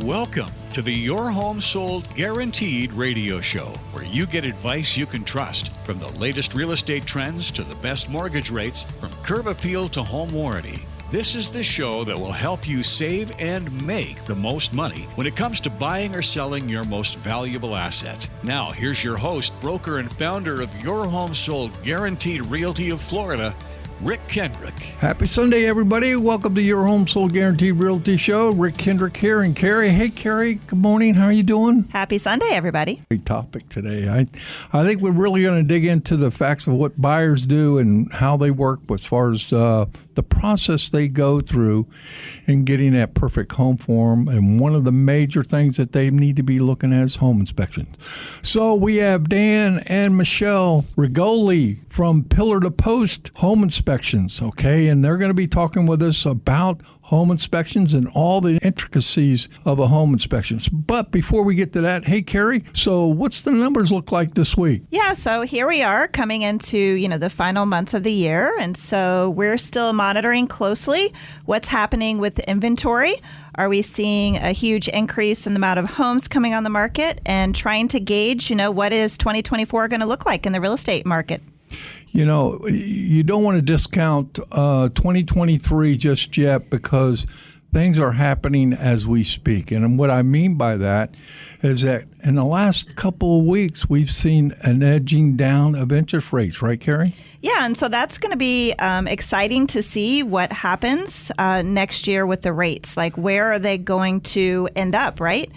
Welcome to the Your Home Sold Guaranteed radio show, where you get advice you can trust, from the latest real estate trends to the best mortgage rates, from curb appeal to home warranty. This is the show that will help you save and make the most money when it comes to buying or selling your most valuable asset. Now, here's your host, broker and founder of Your Home Sold Guaranteed Realty of Florida, Rick Kendrick. Happy Sunday, everybody. Welcome to Your Home Sold Guaranteed Realty Show. Rick Kendrick here, and Carrie. Hey, Carrie. Good morning. How are you doing? Happy Sunday, everybody. Great topic today. I think we're really going to dig into the facts of what buyers do and how they work as far as the process they go through in getting that perfect home for them. And one of the major things that they need to be looking at is home inspections. So we have Dan and Michelle Rigoli from Pillar to Post Home Inspections, okay? And they're going to be talking with us about home inspections and all the intricacies of a home inspection. But before we get to that, hey, Carrie, so what's the numbers look like this week? Yeah, so here we are coming into, the final months of the year. And so we're still monitoring closely what's happening with the inventory. Are we seeing a huge increase in the amount of homes coming on the market, and trying to gauge, what is 2024 going to look like in the real estate market? You don't want to discount 2023 just yet, because things are happening as we speak. And what I mean by that is that in the last couple of weeks, we've seen an edging down of interest rates, right, Carrie? Yeah, and so that's going to be exciting to see what happens next year with the rates. Like, where are they going to end up, right?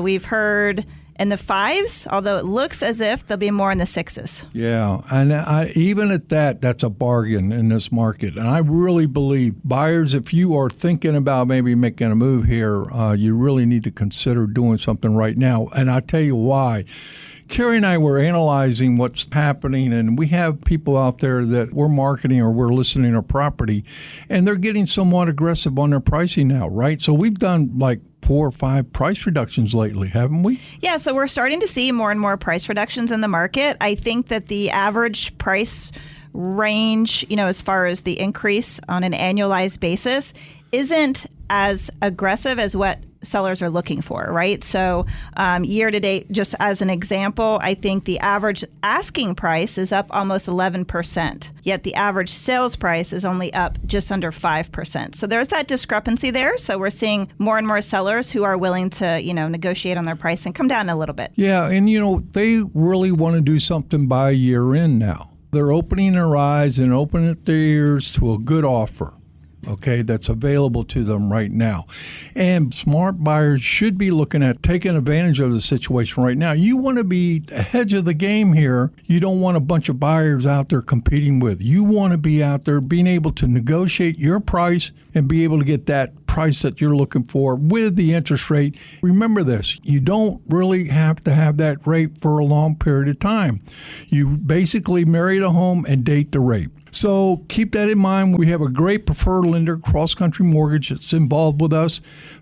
We've heard in the 5s, although it looks as if they'll be more in the 6s. Yeah, and even at that, that's a bargain in this market. And I really believe buyers, if you are thinking about maybe making a move here, you really need to consider doing something right now. And I'll tell you why. Carrie and I were analyzing what's happening, and we have people out there that we're marketing or we're listing a property, and they're getting somewhat aggressive on their pricing now, right? So we've done like 4 or 5 price reductions lately, haven't we? Yeah, so we're starting to see more and more price reductions in the market. I think that the average price range, as far as the increase on an annualized basis, isn't as aggressive as what sellers are looking for, right? So year to date, just as an example, I think the average asking price is up almost 11%, yet the average sales price is only up just under 5%. So there's that discrepancy there. So we're seeing more and more sellers who are willing to, negotiate on their price and come down a little bit. Yeah, and they really want to do something by year end now. They're opening their eyes and opening their ears to a good offer, okay, that's available to them right now. And smart buyers should be looking at taking advantage of the situation right now. You want to be ahead of the game here. You don't want a bunch of buyers out there competing with. You want to be out there being able to negotiate your price and be able to get that price that you're looking for with the interest rate. Remember this, you don't really have to have that rate for a long period of time. You basically marry the home and date the rate. So keep that in mind. We have a great preferred lender, Cross Country Mortgage, that's involved with us.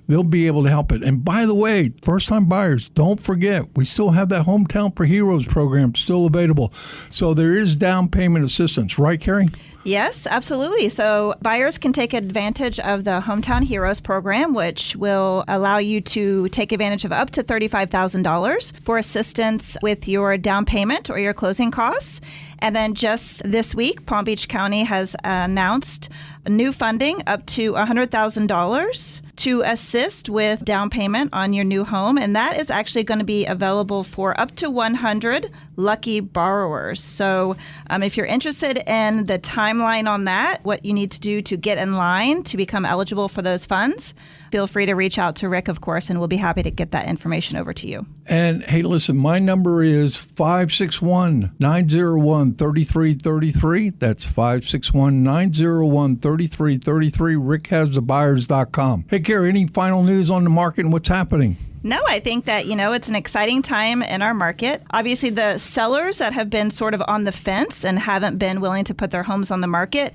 They'll be able to help it. And by the way, first-time buyers, don't forget, we still have that Hometown for Heroes program still available. So there is down payment assistance. Right, Carrie? Yes, absolutely. So buyers can take advantage of the Hometown Heroes program, which will allow you to take advantage of up to $35,000 for assistance with your down payment or your closing costs. And then just this week, Palm Beach County has announced new funding up to $100,000 to assist with down payment on your new home. And that is actually going to be available for up to 100 lucky borrowers. So if you're interested in the timeline on that, what you need to do to get in line to become eligible for those funds, feel free to reach out to Rick, of course, and we'll be happy to get that information over to you. And hey, listen, my number is 561-901-3333. That's 561-901-3333. RickHasTheBuyers.com. Hey, Gary, any final news on the market and what's happening? No, I think that, it's an exciting time in our market. Obviously, the sellers that have been sort of on the fence and haven't been willing to put their homes on the market,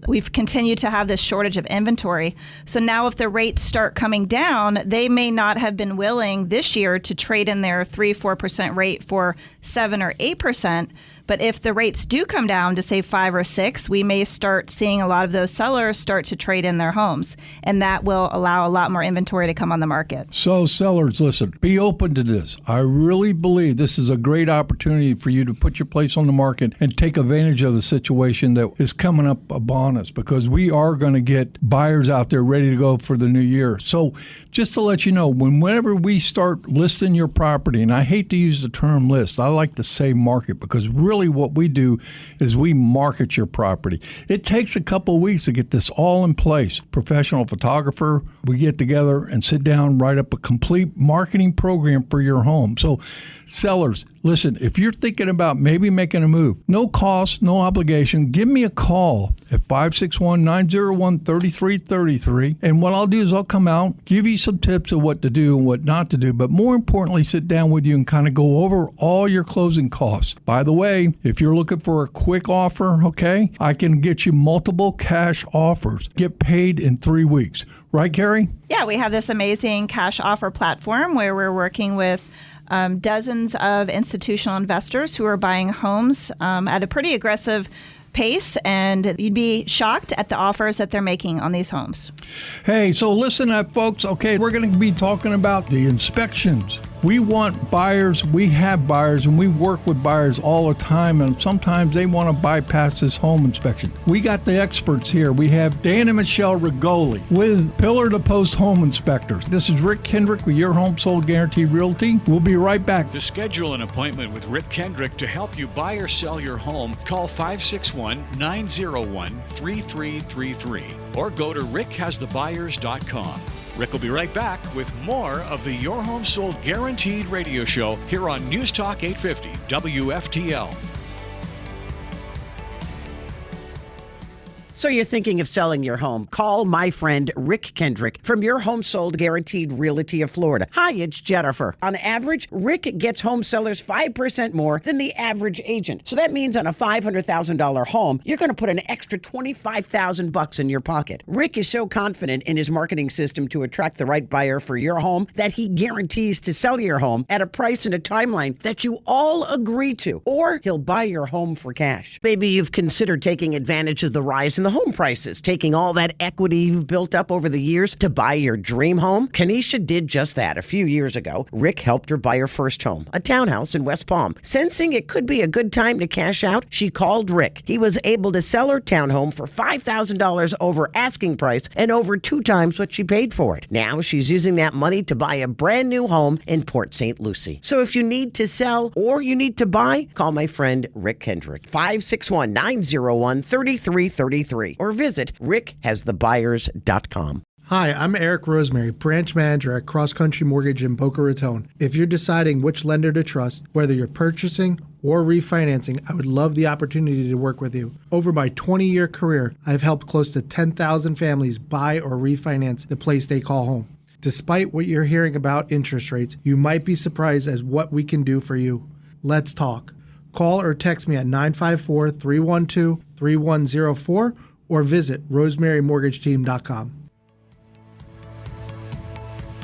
we've continued to have this shortage of inventory. So now if the rates start coming down, they may not have been willing this year to trade in their 3-4% rate for 7 or 8%. But if the rates do come down to say 5 or 6, we may start seeing a lot of those sellers start to trade in their homes. And that will allow a lot more inventory to come on the market. So sellers, listen, be open to this. I really believe this is a great opportunity for you to put your place on the market and take advantage of the situation that is coming up upon us, because we are going to get buyers out there ready to go for the new year. So just to let you know, whenever we start listing your property, and I hate to use the term list, I like to say market, because really what we do is we market your property. It takes a couple of weeks to get this all in place. Professional photographer, we get together and sit down, write up a complete marketing program for your home. So sellers, listen, if you're thinking about maybe making a move, no cost, no obligation, give me a call at 561-901-3333. And what I'll do is I'll come out, give you some tips of what to do and what not to do, but more importantly, sit down with you and kind of go over all your closing costs. By the way, if you're looking for a quick offer, okay, I can get you multiple cash offers. Get paid in 3 weeks. Right, Carrie? Yeah, we have this amazing cash offer platform where we're working with dozens of institutional investors who are buying homes at a pretty aggressive pace, and you'd be shocked at the offers that they're making on these homes. Hey, so listen up, folks. Okay, we're going to be talking about the inspections. We want buyers, we have buyers, and we work with buyers all the time, and sometimes they want to bypass this home inspection. We got the experts here. We have Dan and Michelle Rigoli with Pillar to Post Home Inspectors. This is Rick Kendrick with Your Home Sold Guarantee Realty. We'll be right back. To schedule an appointment with Rick Kendrick to help you buy or sell your home, call 561-901-3333 or go to rickhasthebuyers.com. Rick will be right back with more of the Your Home Sold Guaranteed radio show here on News Talk 850 WFTL. So you're thinking of selling your home? Call my friend Rick Kendrick from Your Home Sold Guaranteed Realty of Florida. Hi, it's Jennifer. On average, Rick gets home sellers 5% more than the average agent. So that means on a $500,000 home, you're going to put an extra $25,000 in your pocket. Rick is so confident in his marketing system to attract the right buyer for your home that he guarantees to sell your home at a price and a timeline that you all agree to, or he'll buy your home for cash. Maybe you've considered taking advantage of the rise in the home prices, taking all that equity you've built up over the years to buy your dream home. Kanisha did just that a few years ago. Rick helped her buy her first home, a townhouse in West Palm. Sensing it could be a good time to cash out, she called Rick. He was able to sell her townhome for $5,000 over asking price and over 2 times what she paid for it. Now she's using that money to buy a brand new home in Port St. Lucie. So if you need to sell or you need to buy, call my friend Rick Kendrick, 561-901-3333. Or visit rickhasthebuyers.com. Hi, I'm Eric Rosemary, branch manager at Cross Country Mortgage in Boca Raton. If you're deciding which lender to trust, whether you're purchasing or refinancing, I would love the opportunity to work with you. Over my 20-year career, I've helped close to 10,000 families buy or refinance the place they call home. Despite what you're hearing about interest rates, you might be surprised at what we can do for you. Let's talk. Call or text me at 954-312-3104 or visit rosemarymortgageteam.com.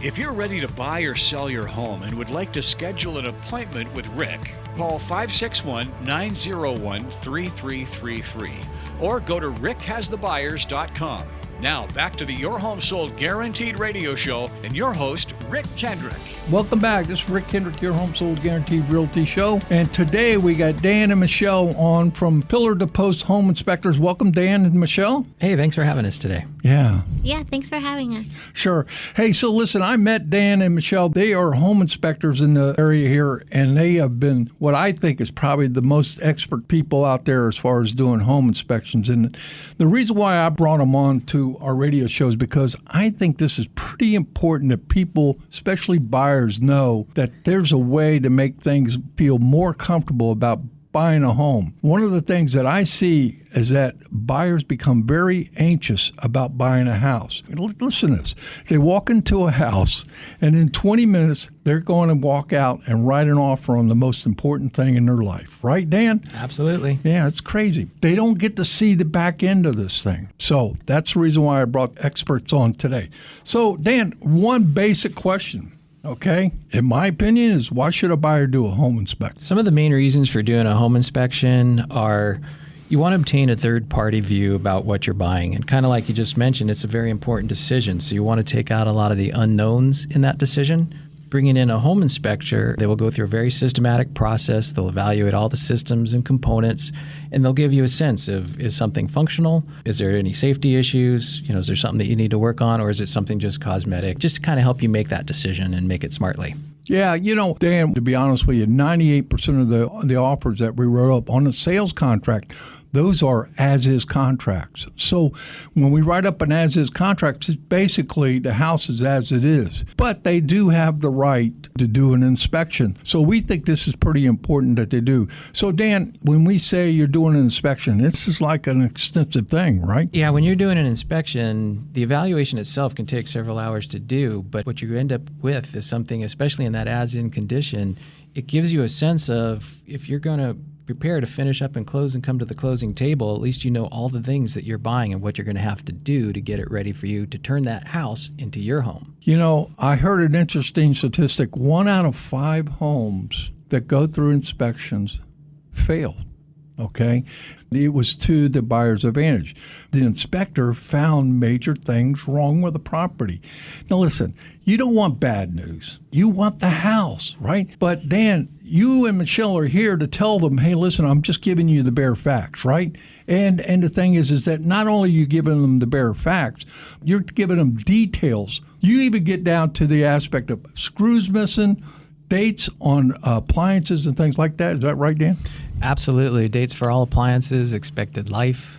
If you're ready to buy or sell your home and would like to schedule an appointment with Rick, call 561-901-3333 or go to rickhasthebuyers.com. Now, back to the Your Home Sold Guaranteed radio show and your host, Rick Kendrick. Welcome back. This is Rick Kendrick, Your Home Sold Guaranteed Realty Show. And today we got Dan and Michelle on from Pillar to Post Home Inspectors. Welcome, Dan and Michelle. Hey, thanks for having us today. Yeah. Yeah, thanks for having us. Sure. Hey, so listen, I met Dan and Michelle. They are home inspectors in the area here, and they have been what I think is probably the most expert people out there as far as doing home inspections. And the reason why I brought them on to our radio show is because I think this is pretty important that people, especially buyers, know that there's a way to make things feel more comfortable about buying a home. One of the things that I see is that buyers become very anxious about buying a house. Listen to this. They walk into a house, and in 20 minutes, they're going to walk out and write an offer on the most important thing in their life. Right, Dan? Absolutely. Yeah, it's crazy. They don't get to see the back end of this thing. So that's the reason why I brought experts on today. So, Dan, one basic question. Okay? In my opinion, is why should a buyer do a home inspection? Some of the main reasons for doing a home inspection are you want to obtain a third-party view about what you're buying. And kind of like you just mentioned, it's a very important decision. So you want to take out a lot of the unknowns in that decision. Bringing in a home inspector, they will go through a very systematic process. They'll evaluate all the systems and components, and they'll give you a sense of, is something functional? Is there any safety issues? Is there something that you need to work on, or is it something just cosmetic? Just to kind of help you make that decision and make it smartly. Yeah, Dan, to be honest with you, 98% of the offers that we wrote up on a sales contract, those are as-is contracts. So when we write up an as-is contract, it's basically the house is as it is. But they do have the right to do an inspection. So we think this is pretty important that they do. So Dan, when we say you're doing an inspection, this is like an extensive thing, right? Yeah, when you're doing an inspection, the evaluation itself can take several hours to do. But what you end up with is something, especially in that as-in condition, it gives you a sense of if you're going to prepare to finish up and close and come to the closing table, at least you know all the things that you're buying and what you're going to have to do to get it ready for you to turn that house into your home. I heard an interesting statistic. 1 out of 5 homes that go through inspections fail. Okay? It was to the buyer's advantage. The inspector found major things wrong with the property. Now listen, you don't want bad news. You want the house, right? But Dan, you and Michelle are here to tell them, hey, listen, I'm just giving you the bare facts, right? And the thing is that not only are you giving them the bare facts, you're giving them details. You even get down to the aspect of screws missing, dates on appliances and things like that. Is that right, Dan? Absolutely. Dates for all appliances, expected life,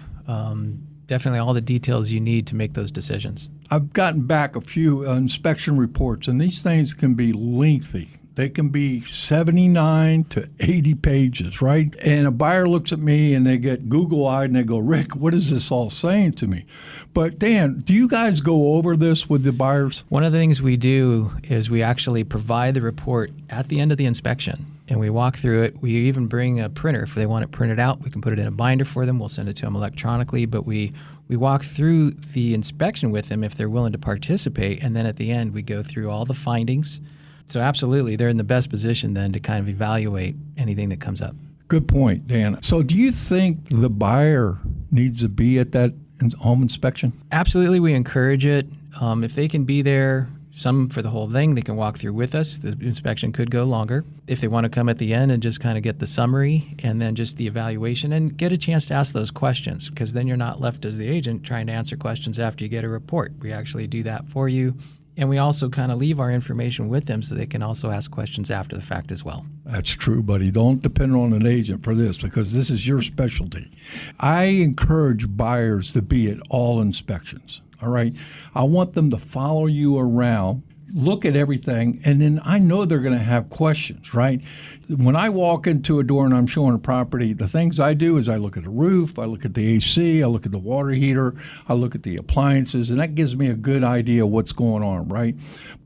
definitely all the details you need to make those decisions. I've gotten back a few inspection reports, and these things can be lengthy. They can be 79 to 80 pages, right? And a buyer looks at me and they get Google-eyed and they go, Rick, what is this all saying to me? But Dan, do you guys go over this with the buyers? One of the things we do is we actually provide the report at the end of the inspection. And we walk through it. We even bring a printer. If they want it printed out, we can put it in a binder for them. We'll send it to them electronically. But we walk through the inspection with them if they're willing to participate. And then at the end, we go through all the findings. So absolutely, they're in the best position then to kind of evaluate anything that comes up. Good point, Dan. So do you think the buyer needs to be at that home inspection? Absolutely, we encourage it. If they can be there, some for the whole thing, they can walk through with us. The inspection could go longer. If they want to come at the end and just kind of get the summary and then just the evaluation and get a chance to ask those questions, because then you're not left as the agent trying to answer questions after you get a report. We actually do that for you. And we also kind of leave our information with them so they can also ask questions after the fact as well. That's true, buddy. Don't depend on an agent for this because this is your specialty. I encourage buyers to be at all inspections. All right. I want them to follow you around, look at everything, and then I know they're going to have questions, right? When I walk into a door and I'm showing a property, the things I do is I look at the roof, I look at the AC, I look at the water heater, I look at the appliances, and that gives me a good idea of what's going on, right?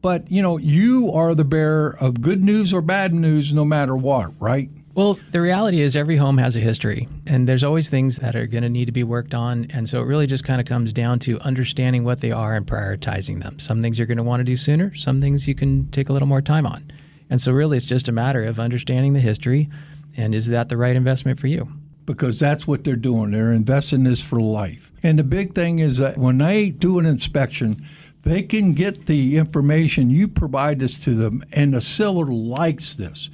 But, you are the bearer of good news or bad news no matter what, right? Well, the reality is every home has a history, and there's always things that are going to need to be worked on. And so it really just kind of comes down to understanding what they are and prioritizing them. Some things you're going to want to do sooner. Some things you can take a little more time on. And so really it's just a matter of understanding the history, and is that the right investment for you? Because that's what they're doing. They're investing this for life. And the big thing is that when they do an inspection, they can get the information. You provide this to them, and the seller likes this.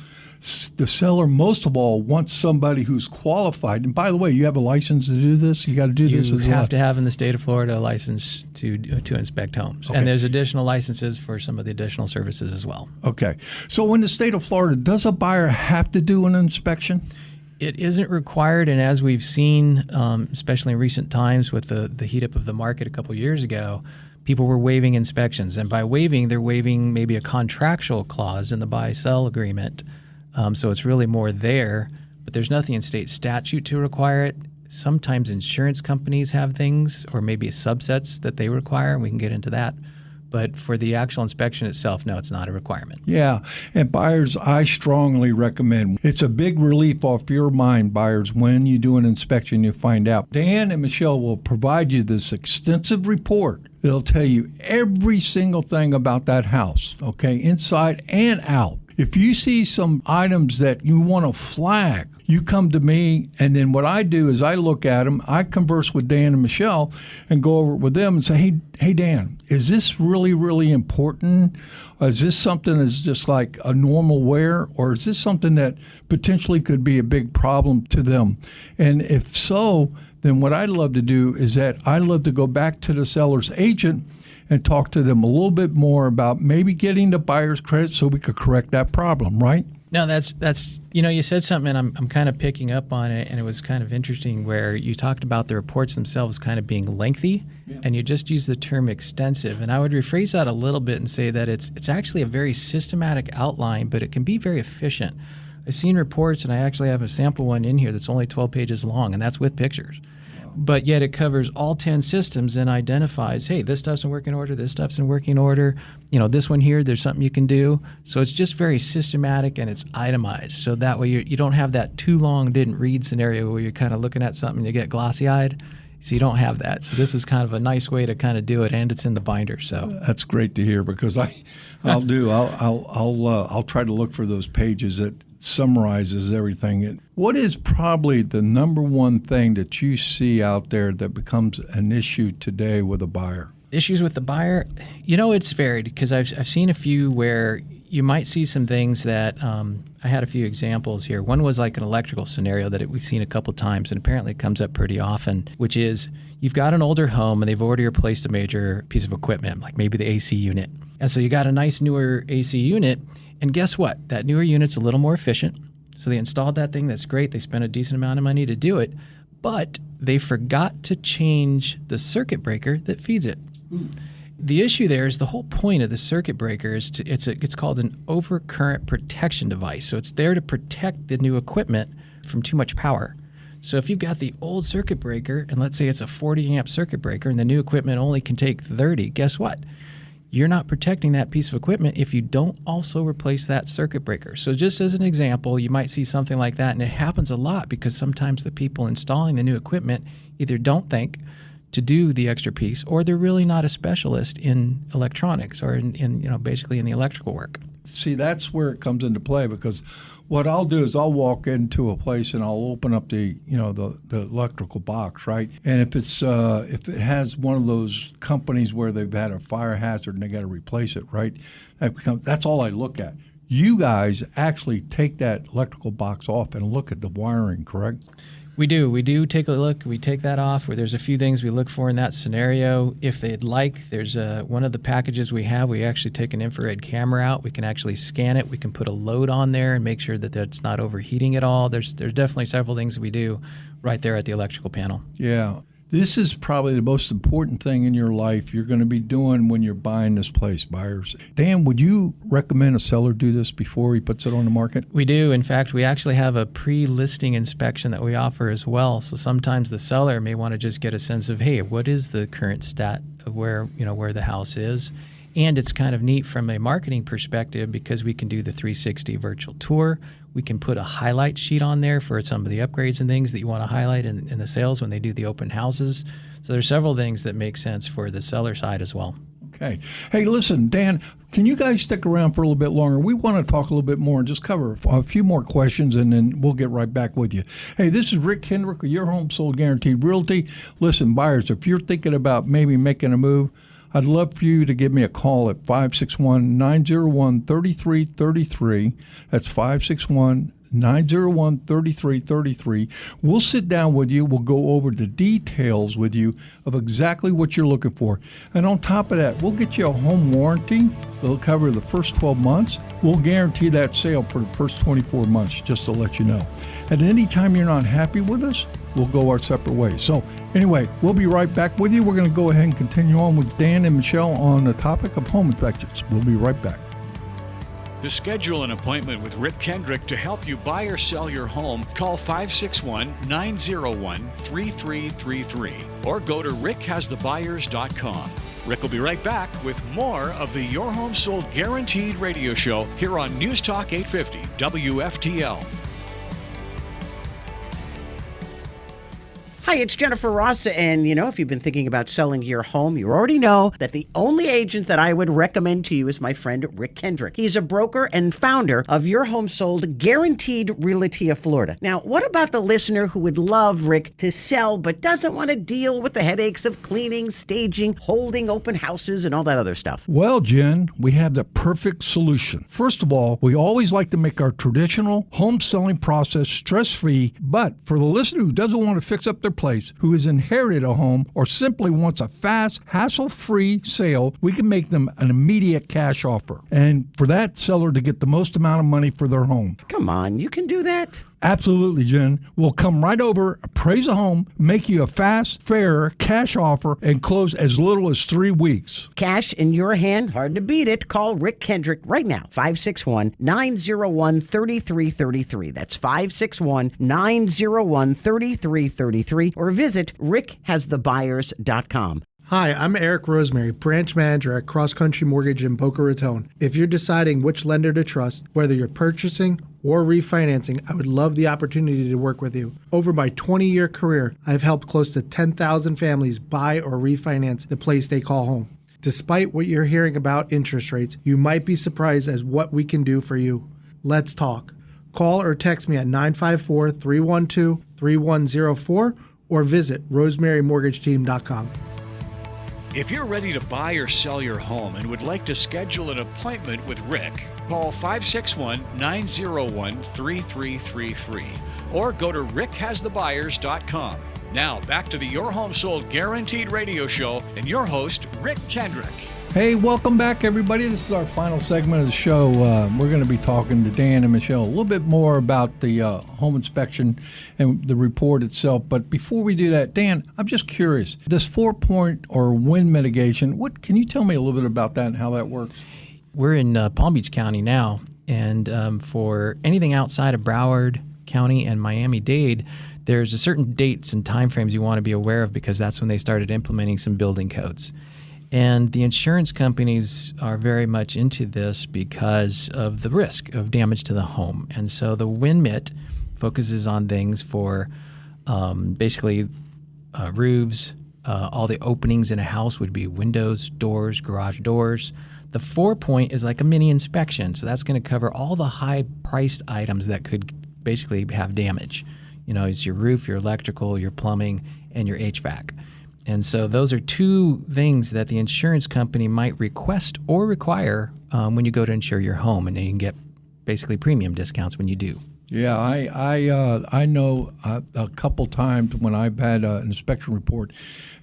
The seller, most of all, wants somebody who's qualified. And by the way, you have a license to do this? You got to do this as well? You have to have in the state of Florida a license to inspect homes. Okay. And there's additional licenses for some of the additional services as well. Okay. So in the state of Florida, does a buyer have to do an inspection? It isn't required, and as we've seen, especially in recent times with the heat up of the market a couple of years ago, people were waiving inspections. And by waiving, they're waiving maybe a contractual clause in the buy-sell agreement. So it's really more there, but there's nothing in state statute to require it. Sometimes insurance companies have things or maybe subsets that they require, and we can get into that. But for the actual inspection itself, no, it's not a requirement. Yeah, and buyers, I strongly recommend. It's a big relief off your mind, buyers, when you do an inspection, you find out. Dan and Michelle will provide you this extensive report. It'll tell you every single thing about that house, okay, inside and out. If you see some items that you want to flag, you come to me, and then what I do is I look at them, I converse with Dan and Michelle and go over it with them and say, hey Dan, is this really, really important? Is this something that's just like a normal wear, or is this something that potentially could be a big problem to them? And if so, then what I'd love to do is that I'd love to go back to the seller's agent and talk to them a little bit more about maybe getting the buyer's credit so we could correct that problem, right? No, that's you said something, and I'm kind of picking up on it, and it was kind of interesting where you talked about the reports themselves kind of being lengthy, and you just used the term extensive. And I would rephrase that a little bit and say that it's actually a very systematic outline, but it can be very efficient. I've seen reports, and I actually have a sample one in here that's only 12 pages long, and that's with pictures. But yet it covers all 10 systems and identifies, hey, this stuff's in working order, this stuff's in working order. This one here, there's something you can do. So it's just very systematic and it's itemized. So that way you don't have that too long didn't read scenario where you're kind of looking at something and you get glossy-eyed. So you don't have that. So this is kind of a nice way to kind of do it, and it's in the binder. So that's great to hear, because I'll try to look for those pages that summarizes everything. What is probably the number one thing that you see out there that becomes an issue today with a buyer? Issues with the buyer? It's varied, because I've seen a few where you might see some things that I had a few examples here. One was like an electrical scenario that we've seen a couple times, and apparently it comes up pretty often, which is you've got an older home and they've already replaced a major piece of equipment, like maybe the AC unit. And so you got a nice newer AC unit, and guess what? That newer unit's a little more efficient. So they installed that thing. That's great. They spent a decent amount of money to do it, but they forgot to change the circuit breaker that feeds it. The issue there is the whole point of the circuit breaker is it's called an overcurrent protection device. So it's there to protect the new equipment from too much power. So if you've got the old circuit breaker, and let's say it's a 40 amp circuit breaker, and the new equipment only can take 30, guess what? You're not protecting that piece of equipment if you don't also replace that circuit breaker. So just as an example, you might see something like that, and it happens a lot because sometimes the people installing the new equipment either don't think to do the extra piece, or they're really not a specialist in electronics or in basically in the electrical work. See, that's where it comes into play, because what I'll do is I'll walk into a place and I'll open up the electrical box, right? And if it has one of those companies where they've had a fire hazard and they got to replace it, right? That's all I look at. You guys actually take that electrical box off and look at the wiring, correct? We do take a look. We take that off. Where there's a few things we look for in that scenario. If they'd like, there's one of the packages we have. We actually take an infrared camera out. We can actually scan it. We can put a load on there and make sure that it's not overheating at all. There's definitely several things we do right there at the electrical panel. Yeah. This is probably the most important thing in your life you're going to be doing when you're buying this place, buyers. Dan, would you recommend a seller do this before he puts it on the market? We do. In fact, we actually have a pre-listing inspection that we offer as well. So sometimes the seller may want to just get a sense of, hey, what is the current stat of where the house is? And it's kind of neat from a marketing perspective because we can do the 360 virtual tour. We can put a highlight sheet on there for some of the upgrades and things that you want to highlight in the sales when they do the open houses. So there's several things that make sense for the seller side as well. Okay. Hey, listen, Dan, can you guys stick around for a little bit longer? We want to talk a little bit more and just cover a few more questions, and then we'll get right back with you. Hey, this is Rick Kendrick of Your Home Sold Guaranteed Realty. Listen, buyers, if you're thinking about maybe making a move, I'd love for you to give me a call at 561-901-3333. That's 561-901-3333. We'll sit down with you. We'll go over the details with you of exactly what you're looking for. And on top of that, we'll get you a home warranty. It'll cover the first 12 months. We'll guarantee that sale for the first 24 months, just to let you know. At any time you're not happy with us, we'll go our separate ways. So anyway, we'll be right back with you. We're going to go ahead and continue on with Dan and Michelle on the topic of home inspections. We'll be right back. To schedule an appointment with Rick Kendrick to help you buy or sell your home, call 561-901-3333 or go to rickhasthebuyers.com. Rick will be right back with more of the Your Home Sold Guaranteed radio show here on News Talk 850 WFTL. Hi, it's Jennifer Ross, and if you've been thinking about selling your home, you already know that the only agent that I would recommend to you is my friend Rick Kendrick. He's a broker and founder of Your Home Sold Guaranteed Realty of Florida. Now, what about the listener who would love Rick to sell but doesn't want to deal with the headaches of cleaning, staging, holding open houses, and all that other stuff? Well, Jen, we have the perfect solution. First of all, we always like to make our traditional home selling process stress-free, but for the listener who doesn't want to fix up their place, who has inherited a home or simply wants a fast, hassle-free sale, we can make them an immediate cash offer. And for that seller to get the most amount of money for their home. Come on, you can do that. Absolutely, Jen. We'll come right over, appraise a home, make you a fast, fair cash offer, and close as little as 3 weeks. Cash in your hand, hard to beat it. Call Rick Kendrick right now, 561-901-3333. That's 561-901-3333. Or visit rickhasthebuyers.com. Hi, I'm Eric Rosemary, branch manager at Cross Country Mortgage in Boca Raton. If you're deciding which lender to trust, whether you're purchasing or refinancing, I would love the opportunity to work with you. Over my 20-year career, I've helped close to 10,000 families buy or refinance the place they call home. Despite what you're hearing about interest rates, you might be surprised at what we can do for you. Let's talk. Call or text me at 954-312-3104 or visit rosemarymortgageteam.com. If you're ready to buy or sell your home and would like to schedule an appointment with Rick, call 561-901-3333 or go to rickhasthebuyers.com. Now, back to the Your Home Sold Guaranteed radio show and your host, Rick Kendrick. Hey, welcome back, everybody. This is our final segment of the show. We're going to be talking to Dan and Michelle a little bit more about the home inspection and the report itself. But before we do that, Dan, I'm just curious. This 4-point or wind mitigation, can you tell me a little bit about that and how that works? We're in Palm Beach County now, and for anything outside of Broward County and Miami-Dade, there's a certain dates and timeframes you want to be aware of because that's when they started implementing some building codes. And the insurance companies are very much into this because of the risk of damage to the home. And so the WINMIT focuses on things for basically roofs. All the openings in a house would be windows, doors, garage doors. The 4-point is like a mini inspection. So that's going to cover all the high-priced items that could basically have damage. It's your roof, your electrical, your plumbing, and your HVAC. And so those are two things that the insurance company might request or require when you go to insure your home, and then you can get basically premium discounts when you do. Yeah, I know a couple times when I've had an inspection report,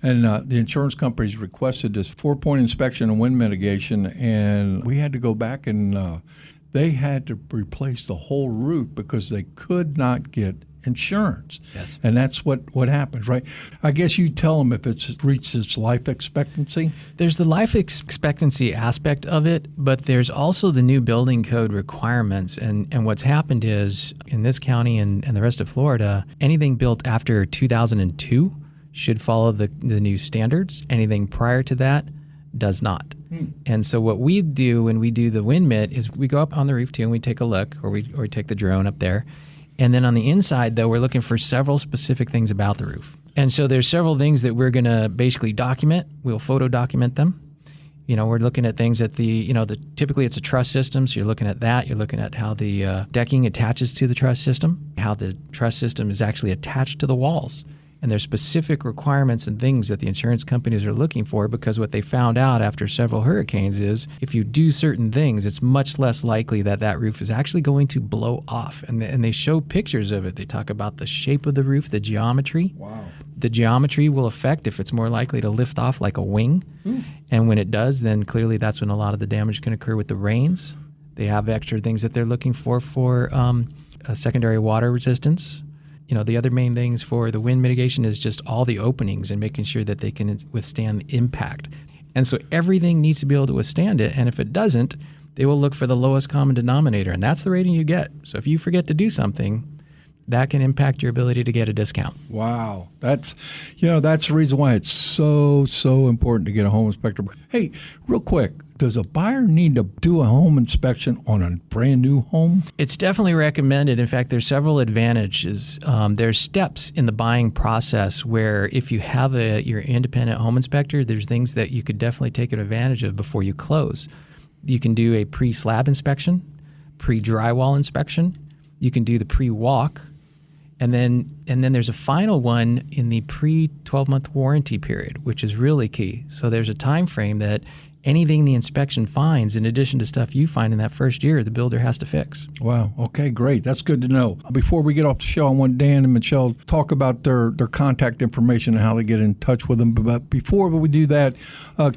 and the insurance companies requested this 4-point inspection and wind mitigation, and we had to go back and they had to replace the whole roof because they could not get insurance. Yes. And that's what happens, right? I guess you tell them if it's reached its life expectancy. There's the life expectancy aspect of it, but there's also the new building code requirements. And what's happened is in this county and the rest of Florida, anything built after 2002 should follow the new standards. Anything prior to that does not. And so what we do when we do the WINMIT is we go up on the roof too and we take a look, or we take the drone up there. And then on the inside, though, we're looking for several specific things about the roof. And so there's several things that we're going to basically document. We'll photo document them. We're looking at things at typically it's a truss system. So you're looking at that. You're looking at how the decking attaches to the truss system, how the truss system is actually attached to the walls. And there's specific requirements and things that the insurance companies are looking for, because what they found out after several hurricanes is if you do certain things, it's much less likely that roof is actually going to blow off. And they show pictures of it. They talk about the shape of the roof, the geometry. Wow. The geometry will affect if it's more likely to lift off like a wing. And when it does, then clearly that's when a lot of the damage can occur with the rains. They have extra things that they're looking for a secondary water resistance. The other main things for the wind mitigation is just all the openings and making sure that they can withstand the impact. And so everything needs to be able to withstand it. And if it doesn't, they will look for the lowest common denominator. And that's the rating you get. So if you forget to do something, that can impact your ability to get a discount. Wow. That's the reason why it's so important to get a home inspector. Hey, real quick, does a buyer need to do a home inspection on a brand new home? It's definitely recommended. In fact, there's several advantages. There's steps in the buying process where if you have your independent home inspector, there's things that you could definitely take advantage of before you close. You can do a pre-slab inspection, pre-drywall inspection. You can do the pre-walk. And then there's a final one in the pre-12-month warranty period, which is really key. So there's a time frame that anything the inspection finds, in addition to stuff you find in that first year, the builder has to fix. Wow. Okay, great. That's good to know. Before we get off the show, I want Dan and Michelle to talk about their contact information and how to get in touch with them. But before we do that,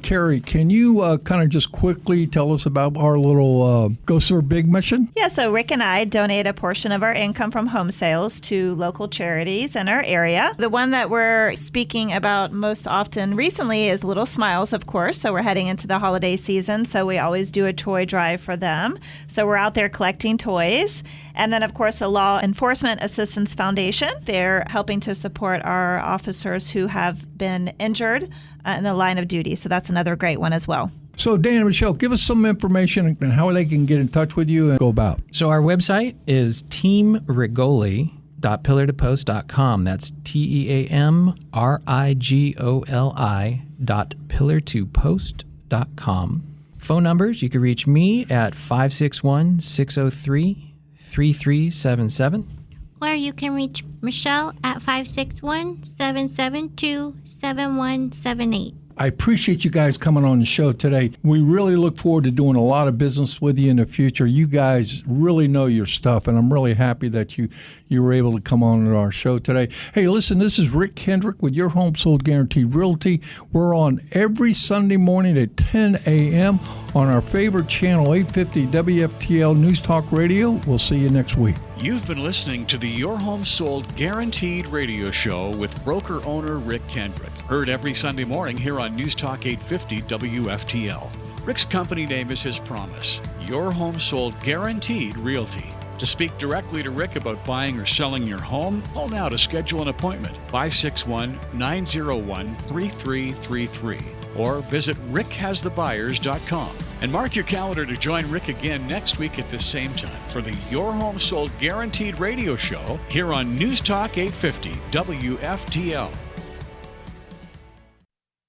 Carrie, can you kind of just quickly tell us about our little Go Serve Big mission? Yeah, so Rick and I donate a portion of our income from home sales to local charities in our area. The one that we're speaking about most often recently is Little Smiles, of course. So we're heading into the holiday season, so we always do a toy drive for them. So we're out there collecting toys. And then, of course, the Law Enforcement Assistance Foundation. They're helping to support our officers who have been injured in the line of duty. So that's another great one as well. So, Dan and Michelle, give us some information and how they can get in touch with you and go about. So our website is teamrigoli.pillartopost.com. That's teamrigoli.pillartopost.com. Phone numbers, you can reach me at 561-603-3377. Or you can reach Michelle at 561-772-7178. I appreciate you guys coming on the show today. We really look forward to doing a lot of business with you in the future. You guys really know your stuff, and I'm really happy that you were able to come on to our show today. Hey, listen, this is Rick Kendrick with Your Home Sold Guaranteed Realty. We're on every Sunday morning at 10 a.m. on our favorite channel, 850 WFTL News Talk Radio. We'll see you next week. You've been listening to the Your Home Sold Guaranteed radio show with broker owner Rick Kendrick. Heard every Sunday morning here on News Talk 850 WFTL. Rick's company name is his promise, Your Home Sold Guaranteed Realty. To speak directly to Rick about buying or selling your home, call now to schedule an appointment, 561-901-3333. Or visit rickhasthebuyers.com. And mark your calendar to join Rick again next week at the same time for the Your Home Sold Guaranteed radio show here on News Talk 850 WFTL.